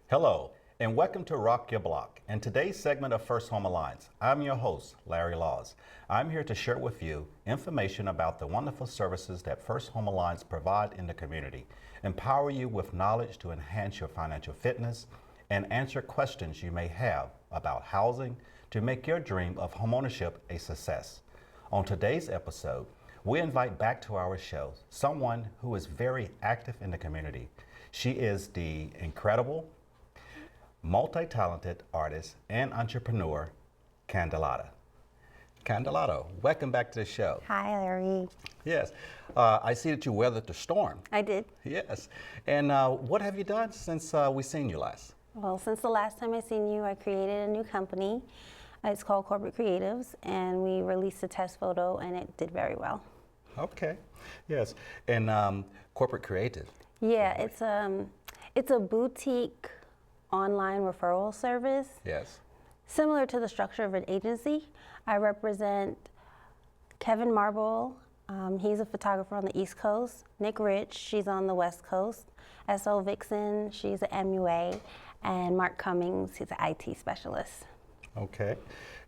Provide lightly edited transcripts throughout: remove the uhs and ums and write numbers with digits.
Hello, and welcome to Rock Your Block. In today's segment of First Home Alliance, I'm your host, Larry Laws. I'm here to share with you information about the wonderful services that First Home Alliance provide in the community, empower you with knowledge to enhance your financial fitness, and answer questions you may have about housing to make your dream of homeownership a success. On today's episode, we invite back to our show someone who is very active in the community. She is the incredible, multi-talented artist and entrepreneur, CandaLada. CandaLada, welcome back to the show. Hi, Larry. Yes, I see that you weathered the storm. I did. Yes, and what have you done since we seen you last? Well, since the last time I seen you, I created a new company. It's called Corporate Creatives, and we released a test photo, and it did very well. Okay, yes, and Corporate Creative. Yeah, it's a boutique online referral service. Yes. Similar to the structure of an agency. I represent Kevin Marble. He's a photographer on the East Coast. Nick Rich, she's on the West Coast. S.O. Vixen, she's an MUA. And Mark Cummings, he's an IT specialist. Okay,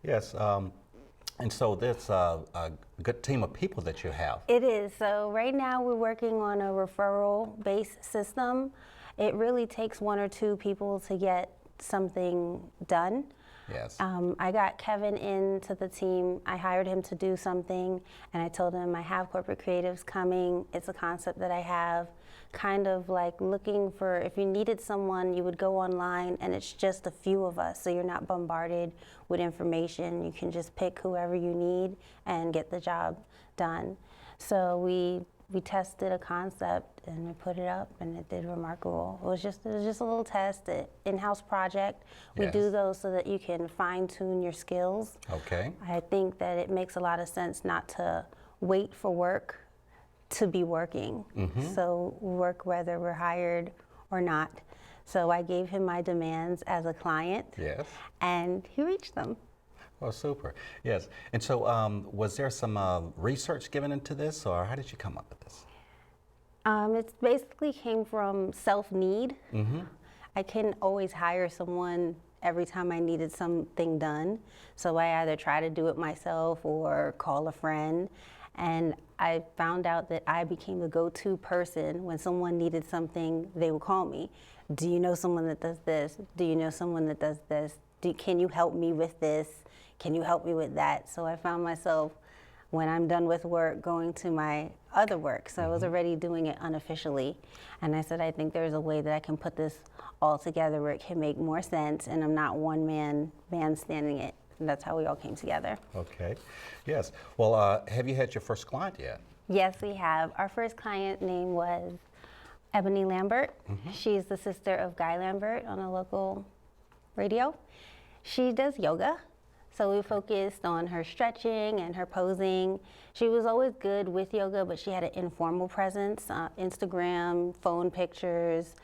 yes. And so there's a good team of people that you have. It is. So right now we're working on a referral-based system. It really takes one or two people to get something done. Yes. I got Kevin into the team. I hired him to do something, and I told him I have Corporate Creatives coming. It's a concept that I have, kind of like looking for, if you needed someone, you would go online, and it's just a few of us, so you're not bombarded with information. You can just pick whoever you need and get the job done. So we tested a concept and we put it up, and it did remarkable. It was just a little test, an in-house project. We Yes. do those so that you can fine-tune your skills. Okay. I think that it makes a lot of sense not to wait for work to be working. So work whether we're hired or not. So I gave him my demands as a client, Yes. and he reached them. Well, super. Yes. And so was there some research given into this, or how did you come up with this? It basically came from self-need. I couldn't always hire someone every time I needed something done. So I either try to do it myself or call a friend. And I found out that I became the go-to person. When someone needed something, they would call me. Do you know someone that does this? Do you know someone that does this? Can you help me with this? Can you help me with that? So I found myself, when I'm done with work, going to my other work. So I was already doing it unofficially. And I said, I think there's a way that I can put this all together where it can make more sense, and I'm not one man standing it. And that's how we all came together. Okay. Yes. Well, have you had your first client yet? Yes, we have. Our first client name was Ebony Lambert. She's the sister of Guy Lambert on a local radio. She does yoga. So we focused on her stretching and her posing. She was always good with yoga, but she had an informal presence, Instagram, phone pictures,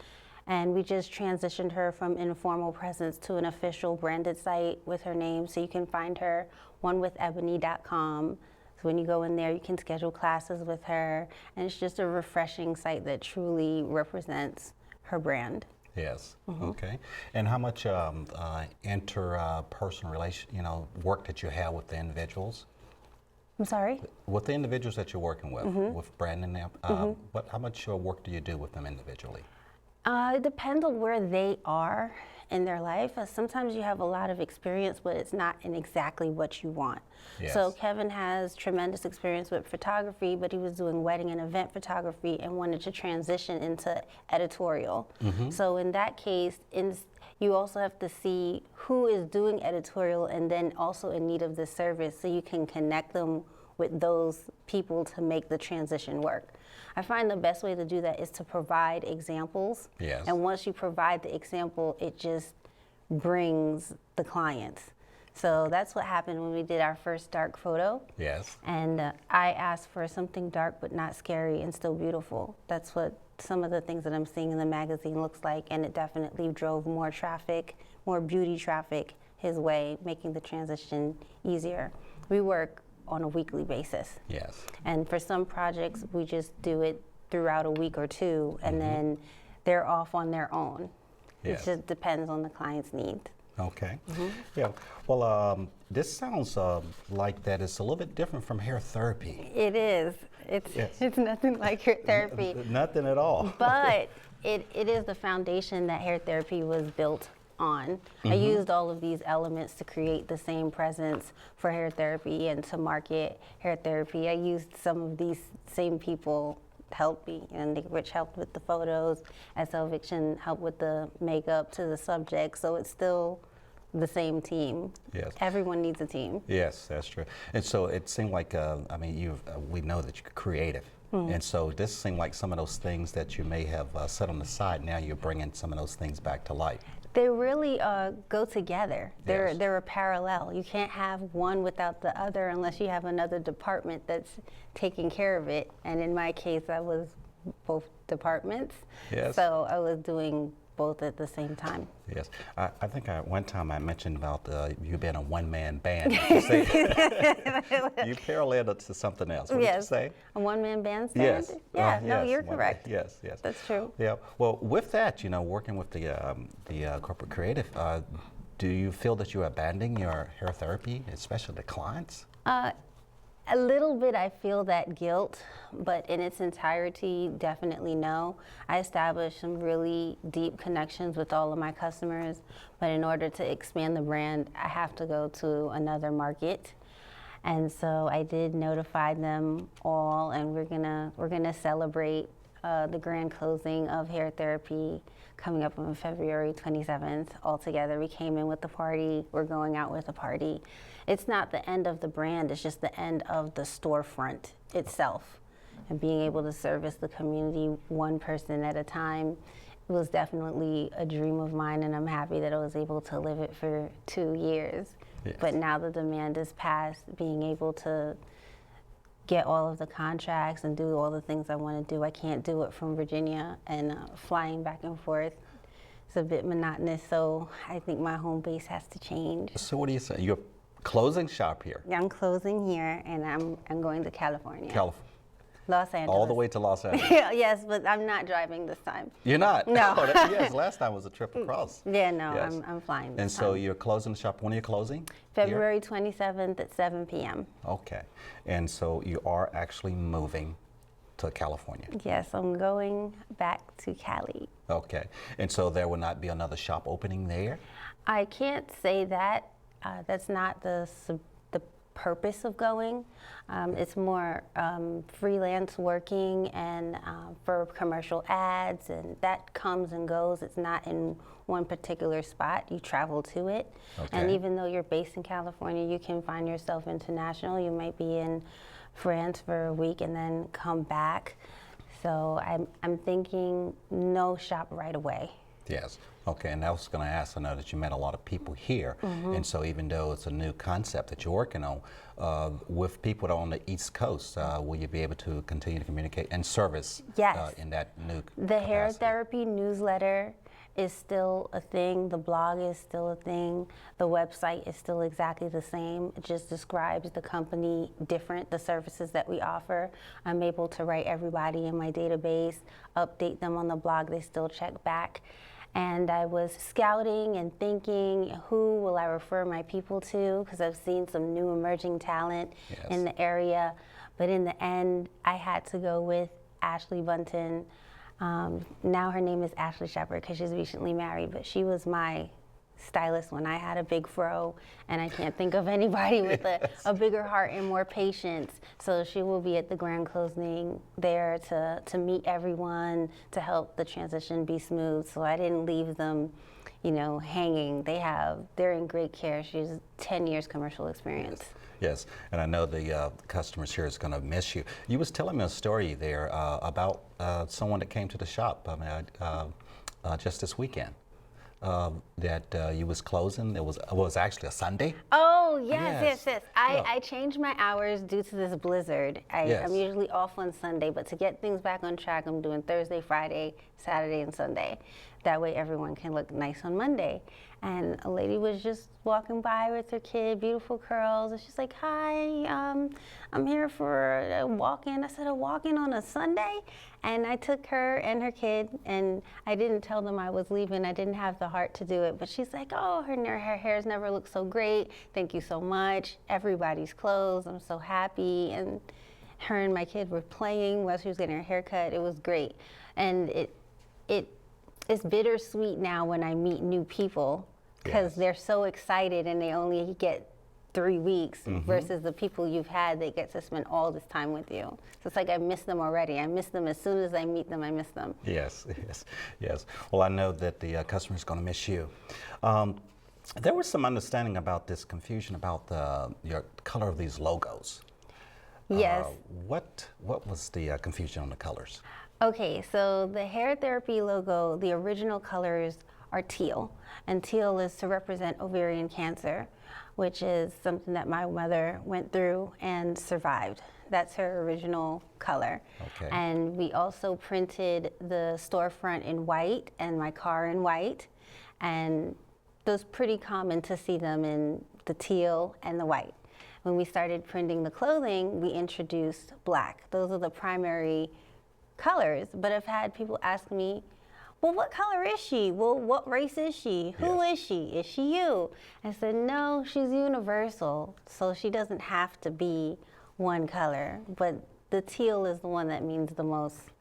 and we just transitioned her from informal presence to an official branded site with her name. So you can find her onewithebony.com. So when you go in there, you can schedule classes with her, and it's just a refreshing site that truly represents her brand. Yes. Okay. And how much interpersonal work that you have with the individuals? I'm sorry? With the individuals that you're working with branding them, how much work do you do with them individually? It depends on where they are in their life. Sometimes you have a lot of experience, but it's not in exactly what you want. Yes. So Kevin has tremendous experience with photography, but he was doing wedding and event photography and wanted to transition into editorial. So in that case, you also have to see who is doing editorial and then also in need of this service, so you can connect them with those people to make the transition work. I find the best way to do that is to provide examples. Yes. And once you provide the example, it just brings the clients. So that's what happened when we did our first dark photo. Yes. And I asked for something dark but not scary and still beautiful. That's what some of the things that I'm seeing in the magazine looks like, and it definitely drove more traffic, more beauty traffic his way, making the transition easier. We work on a weekly basis. Yes. And for some projects, we just do it throughout a week or two, and then they're off on their own. Yes. It just depends on the client's needs. Okay. Yeah. Well, this sounds like that is a little bit different from hair therapy. It is. It's Yes. it's nothing like hair therapy, Nothing at all. but it is the foundation that hair therapy was built on. I used all of these elements to create the same presence for hair therapy and to market hair therapy. I used some of these same people to help me, and Nick Rich helped with the photos, SL Viction helped with the makeup to the subject, so it's still the same team. Yes. Everyone needs a team. Yes, that's true. And so it seemed like, I mean, we know that you're creative. And so this seemed like some of those things that you may have set on the side, now you're bringing some of those things back to life. They really go together. Yes. They're a parallel. You can't have one without the other unless you have another department that's taking care of it. And in my case, I was both departments. Yes. So I was doing both at the same time. Yes. I think one time I mentioned about you being a one-man band. You say you paralleled it to something else. What did you Yes. say? A one-man bandstand? Yes. Yeah, no, yes, you're one- correct. Yes, yes. That's true. Yeah. Well, with that, working with the corporate creative, do you feel that you're abandoning your hair therapy, especially the clients? A little bit, I feel that guilt, but in its entirety, definitely no. I established some really deep connections with all of my customers, but in order to expand the brand, I have to go to another market. And so I did notify them all, and we're gonna celebrate the grand closing of hair therapy coming up on February 27th all together. We came in with the party, we're going out with a party. It's not the end of the brand, it's just the end of the storefront itself. And being able to service the community one person at a time was definitely a dream of mine, and I'm happy that I was able to live it for 2 years. Yes. But now the demand is past, being able to get all of the contracts and do all the things I want to do. I can't do it from Virginia, and flying back and forth is a bit monotonous, so I think my home base has to change. So what do you say? You're closing shop here, I'm closing here, and I'm going to California. Los Angeles. all the way to Los Angeles. Yes, but I'm not driving this time. You're not? No. Yes, last time was a trip across. Yeah, no, Yes. I'm flying this And so time. you're closing the shop. When are you closing? Here? February 27th at 7 p.m. Okay. And so you are actually moving to California. Yes, I'm going back to Cali. Okay. And so there will not be another shop opening there? I can't say that. That's not the purpose of going. It's more freelance working and for commercial ads, and that comes and goes. It's not in one particular spot. You travel to it. And Okay. even though you're based in California, you can find yourself international. You might be in France for a week and then come back. So I'm thinking no shop right away. Yes. Okay, and I was going to ask, I know that you met a lot of people here, and so even though it's a new concept that you're working on, with people that are on the East Coast, will you be able to continue to communicate and service Yes. in that new The hair capacity? therapy newsletter is still a thing. The blog is still a thing. The website is still exactly the same. It just describes the company different, the services that we offer. I'm able to write everybody in my database, update them on the blog. They still check back. And I was scouting and thinking, who will I refer my people to? Because I've seen some new emerging talent Yes. in the area. But in the end, I had to go with Ashley Bunton. Now her name is Ashley Shepard because she's recently married, but she was my stylist when I had a big fro, and I can't think of anybody with a bigger heart and more patience. So she will be at the grand closing there to meet everyone, to help the transition be smooth. So I didn't leave them, hanging. They're in great care. She's 10 years commercial experience. Yes, and I know the customers here is going to miss you. You was telling me a story there about someone that came to the shop just this weekend. That you was closing. It was actually a Sunday. Oh Oh, yes, Yes. yes. Yeah. I changed my hours due to this blizzard. Yes. I'm usually off on Sunday, but to get things back on track, I'm doing Thursday, Friday, Saturday, and Sunday. That way everyone can look nice on Monday. And a lady was just walking by with her kid, beautiful curls, and she's like, "Hi, I'm here for a walk-in." I said, "A walk-in on a Sunday?" And I took her and her kid, and I didn't tell them I was leaving. I didn't have the heart to do it, but she's like, "Oh, her hair's never looked so great. Thank you so much. Everybody's closed. I'm so happy." And her and my kid were playing while she was getting her hair cut. It was great. And it's bittersweet now when I meet new people because Yes. they're so excited and they only get 3 weeks versus the people you've had that get to spend all this time with you. So it's like I miss them already. I miss them as soon as I meet them. I miss them. Yes, yes, yes. Well, I know that the customer is going to miss you. There was some understanding about this confusion about your color of these logos. Yes. What was the confusion on the colors? Okay, so the hair therapy logo, the original colors are teal, and teal is to represent ovarian cancer, which is something that my mother went through and survived. That's her original color. Okay. And we also printed the storefront in white and my car in white, and it was pretty common to see them in the teal and the white. When we started printing the clothing, we introduced black. Those are the primary colors, but I've had people ask me, "Well, what color is she? Well, what race is she? Who Yes. is she? Is she you?" I said, "No, she's universal, so she doesn't have to be one color, but the teal is the one that means the most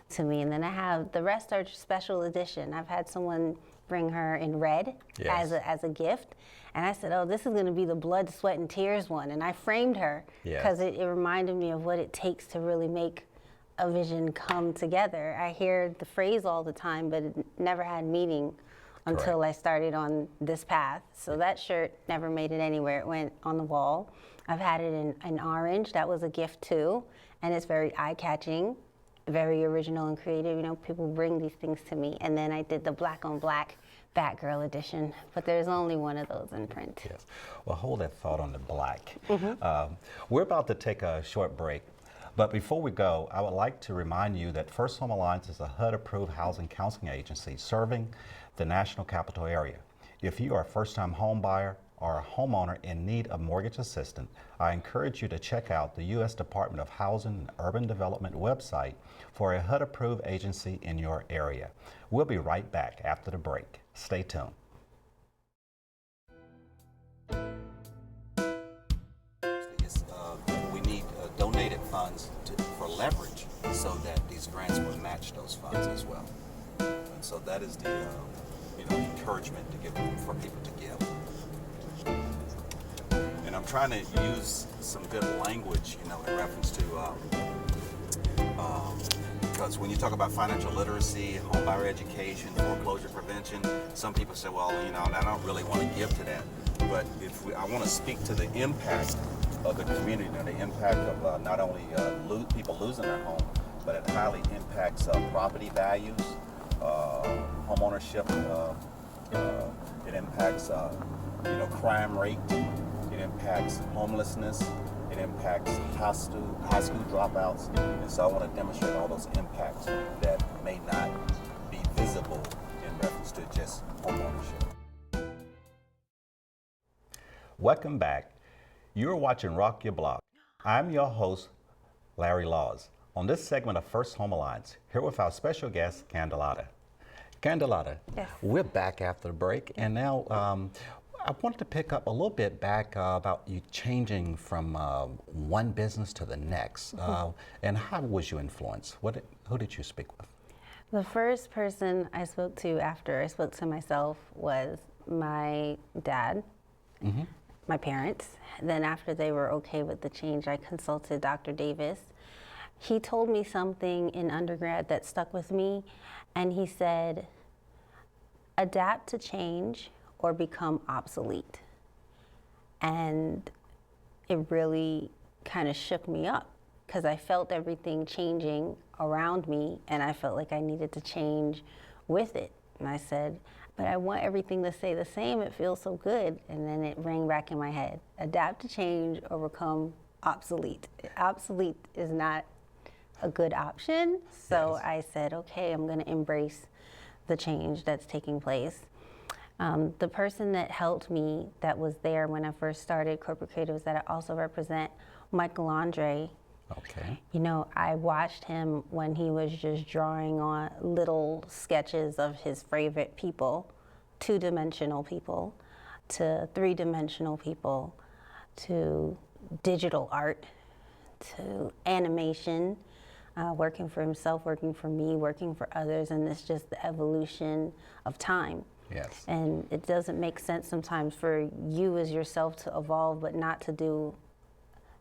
to me." And then I have, the rest are special edition. I've had someone bring her in red Yes. as a gift, and I said, "Oh, this is going to be the blood, sweat, and tears one," and I framed her Yes. because it reminded me of what it takes to really make a vision come together. I hear the phrase all the time, but it never had meaning until I started on this path. So that shirt never made it anywhere. It went on the wall. I've had it in orange. That was a gift too. And it's very eye-catching, very original and creative. You know, people bring these things to me. And then I did the black on black Batgirl edition, but there's only one of those in print. Yes. Well, hold that thought on the black. We're about to take a short break. But before we go, I would like to remind you that First Home Alliance is a HUD-approved housing counseling agency serving the National Capital Area. If you are a first-time home buyer or a homeowner in need of mortgage assistance, I encourage you to check out the U.S. Department of Housing and Urban Development website for a HUD-approved agency in your area. We'll be right back after the break. Stay tuned. We need donated funds for leverage so that these grants will match those funds as well. And so that is the encouragement to give for people to give. And I'm trying to use some good language, in reference to because when you talk about financial literacy, homebuyer education, foreclosure prevention, some people say, well, I don't really want to give to that. But I want to speak to the impact of the community and the impact of not only people losing their home, but it highly impacts property values, home ownership. It impacts crime rate. It impacts homelessness. It impacts high school dropouts. And so I want to demonstrate all those impacts that may not be visible in reference to just home ownership. Welcome back. You're watching Rock Your Block. I'm your host, Larry Laws. On this segment of First Home Alliance, here with our special guest, CandaLada. CandaLada, Yes. We're back after the break, and now I wanted to pick up a little bit back about you changing from one business to the next. And how was you influenced? Who did you speak with? The first person I spoke to after I spoke to myself was my dad, my parents. Then after they were okay with the change, I consulted Dr. Davis. He told me something in undergrad that stuck with me, and he said, adapt to change or become obsolete. And it really kind of shook me up because I felt everything changing around me and I felt like I needed to change with it. And I said, but I want everything to stay the same. It feels so good. And then it rang back in my head. Adapt to change or become obsolete. Obsolete is not a good option. So Yes. I said, okay, I'm going to embrace the change that's taking place. The person that helped me, that was there when I first started Corporate Creatives, that I also represent, Michael Andre. Okay. You know, I watched him when he was just drawing on little sketches of his favorite people, two-dimensional people, to three-dimensional people, to digital art, to animation, working for himself, working for me, working for others, and it's just the evolution of time. Yes. And it doesn't make sense sometimes for you as yourself to evolve, but not to do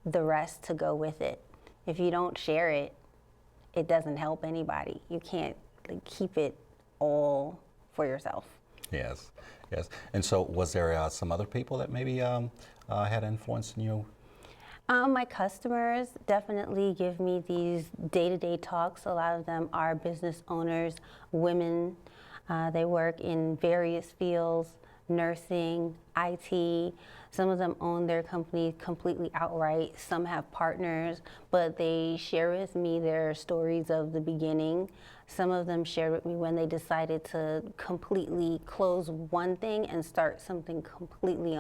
the rest to go with it. If you don't share it, it doesn't help anybody. You can't keep it all for yourself. Yes. Yes. And so, was there some other people that maybe had influence in you? My customers definitely give me these day-to-day talks. A lot of them are business owners, women. They work in various fields, nursing, IT. Some of them own their company completely outright. Some have partners, but they share with me their stories of the beginning. Some of them share with me when they decided to completely close one thing and start something completely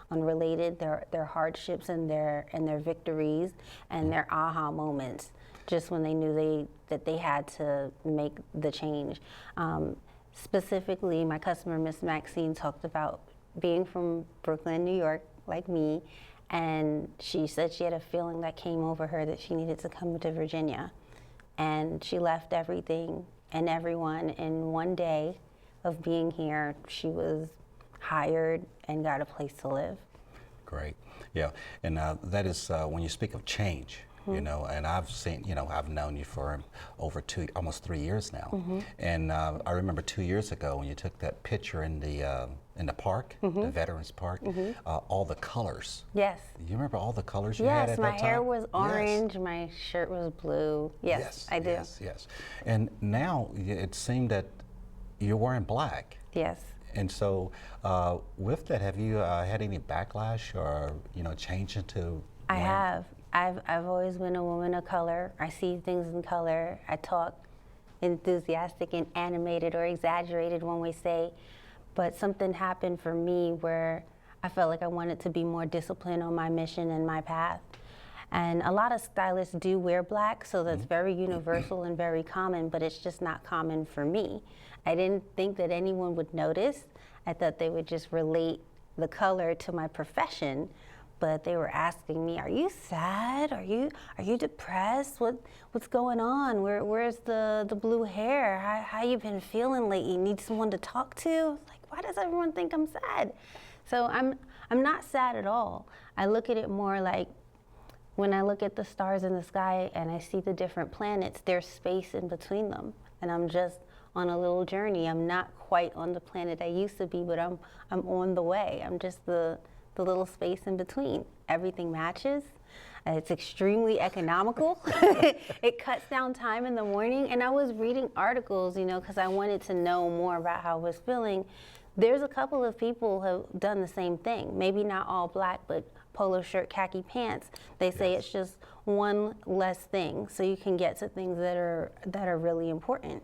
unrelated, their hardships and their victories and their aha moments, just when they knew that they had to make the change. Specifically, my customer, Miss Maxine, talked about being from Brooklyn, New York, like me, and she said she had a feeling that came over her that she needed to come to Virginia. And she left everything and everyone in one day of being here. She was hired and got a place to live. Great. Yeah. And that is when you speak of change, you know, and I've seen, you know, I've known you for over almost 3 years now. And I remember 2 years ago when you took that picture in the park, the Veterans Park, all the colors. Yes. You remember all the colors you had Yes, at that my time? hair was orange, Yes. my shirt was blue. Yes, I do. Yes, yes. And now it seemed that you're wearing black. Yes. And so with that, have you had any backlash or, you know, change into I wearing- have. I've always been a woman of color. I see things in color. I talk enthusiastic and animated or exaggerated when we say, but something happened for me where I felt like I wanted to be more disciplined on my mission and my path. And a lot of stylists do wear black, so that's very universal and very common, but it's just not common for me. I didn't think that anyone would notice. I thought they would just relate the color to my profession. But they were asking me, "Are you sad? Are you depressed? What's going on? Where's the blue hair? How you been feeling lately? Need someone to talk to?" I was like, why does everyone think I'm sad? So I'm not sad at all. I look at it more like when I look at the stars in the sky and I see the different planets, there's space in between them, and I'm just on a little journey. I'm not quite on the planet I used to be, but I'm on the way. I'm just the little space in between. Everything matches. It's extremely economical. It cuts down time in the morning. And I was reading articles, you know, because I wanted to know more about how I was feeling. There's a couple of people who have done the same thing. Maybe not all black, but polo shirt, khaki pants. They say it's just one less thing, so you can get to things that are really important.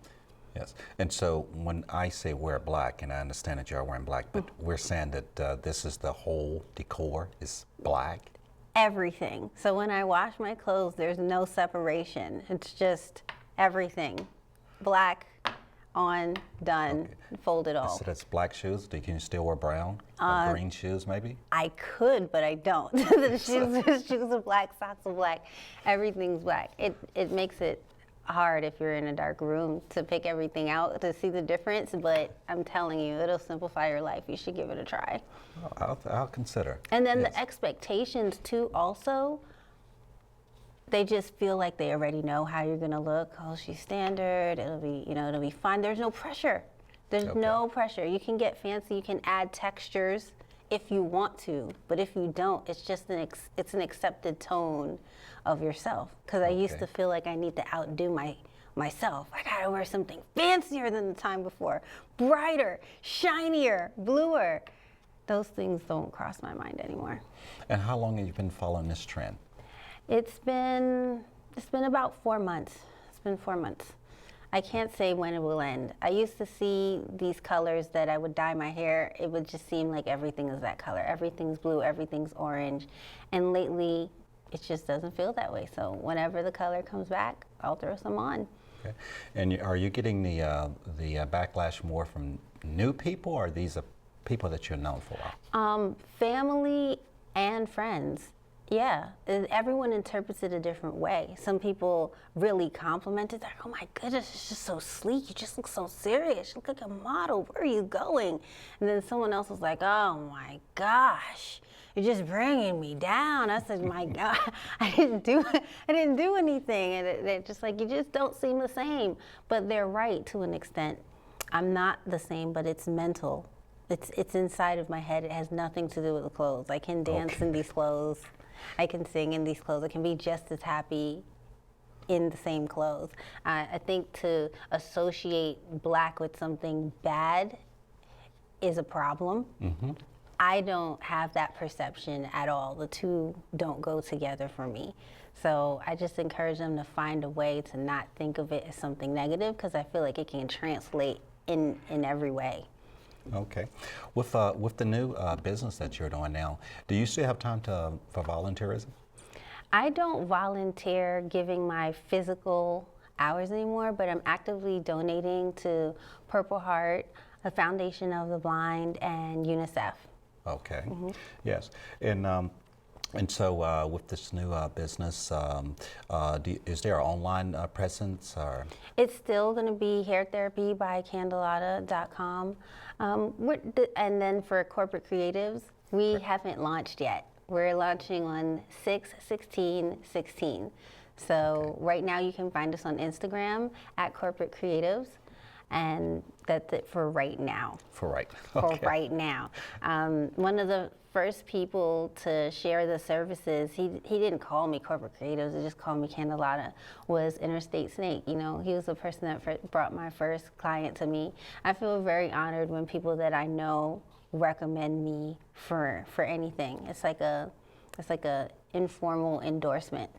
Yes. And so when I say wear black, and I understand that you are wearing black, but we're saying that this is the whole decor is black? Everything. So when I wash my clothes, there's no separation. It's just everything. Black, on, done, fold it all. So that's black shoes. Can you still wear brown or green shoes maybe? I could, but I don't. The shoes are black, socks are black, everything's black. It makes it hard if you're in a dark room to pick everything out to see the difference, but I'm telling you, it'll simplify your life. You should give it a try. I'll consider. And then Yes. the expectations too also, they just feel like they already know how you're gonna look. Oh, she's standard, it'll be fine. There's no pressure. There's no pressure. You can get fancy, you can add textures if you want to, but if you don't, it's just it's an accepted tone of yourself. Because I used to feel like I need to outdo myself. I gotta wear something fancier than the time before, brighter, shinier, bluer. Those things don't cross my mind anymore. And how long have you been following this trend? It's been about 4 months. It's been 4 months. I can't say when it will end. I used to see these colors that I would dye my hair. It would just seem like everything is that color. Everything's blue, everything's orange. And lately, it just doesn't feel that way. So whenever the color comes back, I'll throw some on. Okay. And are you getting the backlash more from new people, or these are people that you're known for? Family and friends. Yeah, everyone interprets it a different way. Some people really compliment it. They're like, oh my goodness, it's just so sleek. You just look so serious. You look like a model. Where are you going? And then someone else was like, oh my gosh, you're just bringing me down. I said, my God, I didn't do anything. And they're just like, you just don't seem the same. But they're right to an extent. I'm not the same, but it's mental. It's inside of my head. It has nothing to do with the clothes. I can dance in these clothes. I can sing in these clothes. I can be just as happy in the same clothes. I think to associate black with something bad is a problem. Mm-hmm. I don't have that perception at all. The two don't go together for me. So I just encourage them to find a way to not think of it as something negative, because I feel like it can translate in every way. Okay. With the new business that you're doing now, do you still have time for volunteerism? I don't volunteer giving my physical hours anymore, but I'm actively donating to Purple Heart, the Foundation of the Blind, and UNICEF. Okay. Mm-hmm. Yes. And so with this new business, is there an online presence? Or? It's still going to be hair therapy by CandaLada's.com. And then for corporate creatives, we haven't launched yet. We're launching on 6/16/16. So right now you can find us on Instagram at Corporate Creatives. And that's it for right now. For right. Okay. For right now. One of the first people to share the services, he didn't call me Corporate Creatives, he just called me CandaLada, was Interstate Snake. You know, he was the person that brought my first client to me. I feel very honored when people that I know recommend me for anything. It's like a informal endorsement.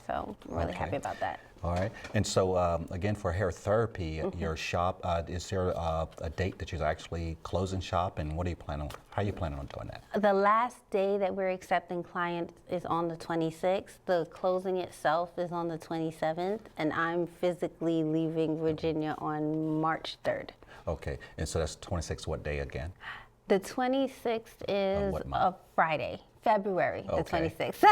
So I'm really happy about that. All right. And so, again, for hair therapy, your shop, is there a date that you're actually closing shop, and what are you planning on? How are you planning on doing that? The last day that we're accepting clients is on the 26th. The closing itself is on the 27th, and I'm physically leaving Virginia on March 3rd. Okay. And so that's 26th, what day again? The 26th is a Friday. February the 26th.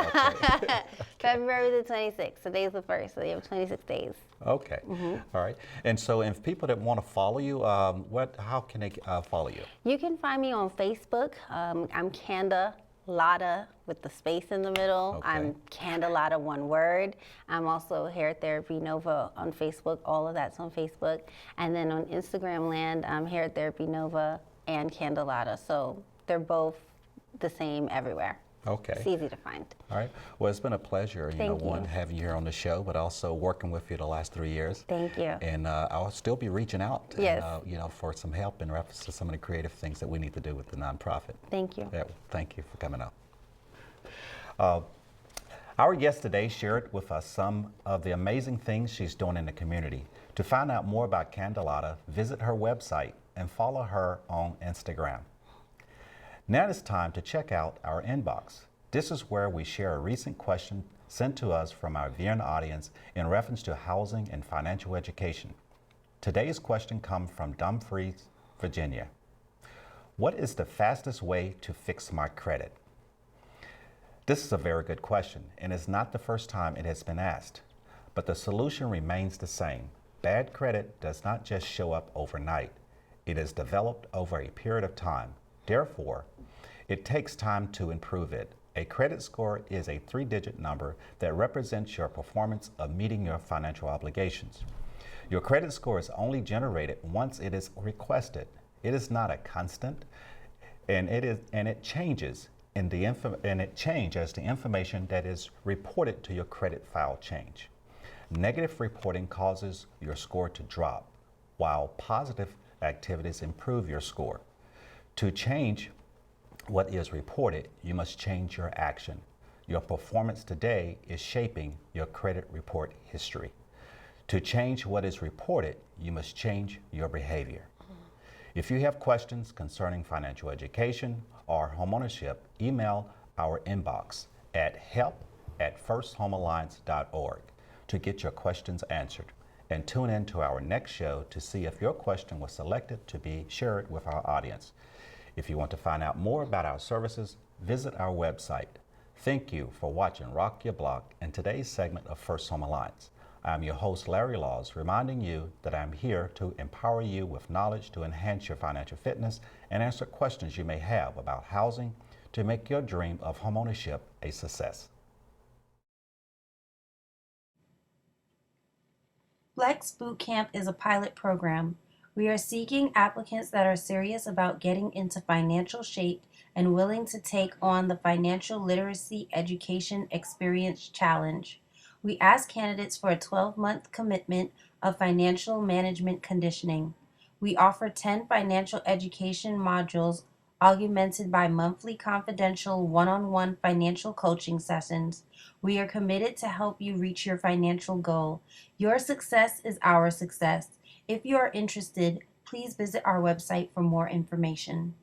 Okay. February the 26th. Today's the 1st, so you have 26 days. Okay. Mm-hmm. All right. And so if people that want to follow you, how can they follow you? You can find me on Facebook. I'm CandaLada with the space in the middle. Okay. I'm CandaLada, one word. I'm also Hair Therapy Nova on Facebook. All of that's on Facebook. And then on Instagram land, I'm Hair Therapy Nova and CandaLada. So they're both the same everywhere. Okay. It's easy to find. All right. Well, it's been a pleasure, one, having you here on the show, but also working with you the last 3 years. Thank you. And I'll still be reaching out, yes. For some help in reference to some of the creative things that we need to do with the nonprofit. Thank you. Yeah, thank you for coming up. Our guest today shared with us some of the amazing things she's doing in the community. To find out more about CandaLada, visit her website and follow her on Instagram. Now it's time to check out our inbox. This is where we share a recent question sent to us from our viewing audience in reference to housing and financial education. Today's question comes from Dumfries, Virginia. What is the fastest way to fix my credit? This is a very good question, and it's not the first time it has been asked. But the solution remains the same. Bad credit does not just show up overnight. It is developed over a period of time. Therefore, it takes time to improve it. A credit score is a 3-digit number that represents your performance of meeting your financial obligations. Your credit score is only generated once it is requested. It is not a constant, and it changes as the information that is reported to your credit file change. Negative reporting causes your score to drop, while positive activities improve your score. To change what is reported, you must change your action. Your performance today is shaping your credit report history. To change what is reported, you must change your behavior. If you have questions concerning financial education or homeownership, email our inbox at help@firsthomealliance.org to get your questions answered. And tune in to our next show to see if your question was selected to be shared with our audience. If you want to find out more about our services, visit our website. Thank you for watching Rock Your Block in today's segment of First Home Alliance. I'm your host, Larry Laws, reminding you that I'm here to empower you with knowledge to enhance your financial fitness and answer questions you may have about housing to make your dream of homeownership a success. Flex Bootcamp is a pilot program. We are seeking applicants that are serious about getting into financial shape and willing to take on the Financial Literacy Education Experience Challenge. We ask candidates for a 12-month commitment of financial management conditioning. We offer 10 financial education modules augmented by monthly confidential one-on-one financial coaching sessions. We are committed to help you reach your financial goal. Your success is our success. If you are interested, please visit our website for more information.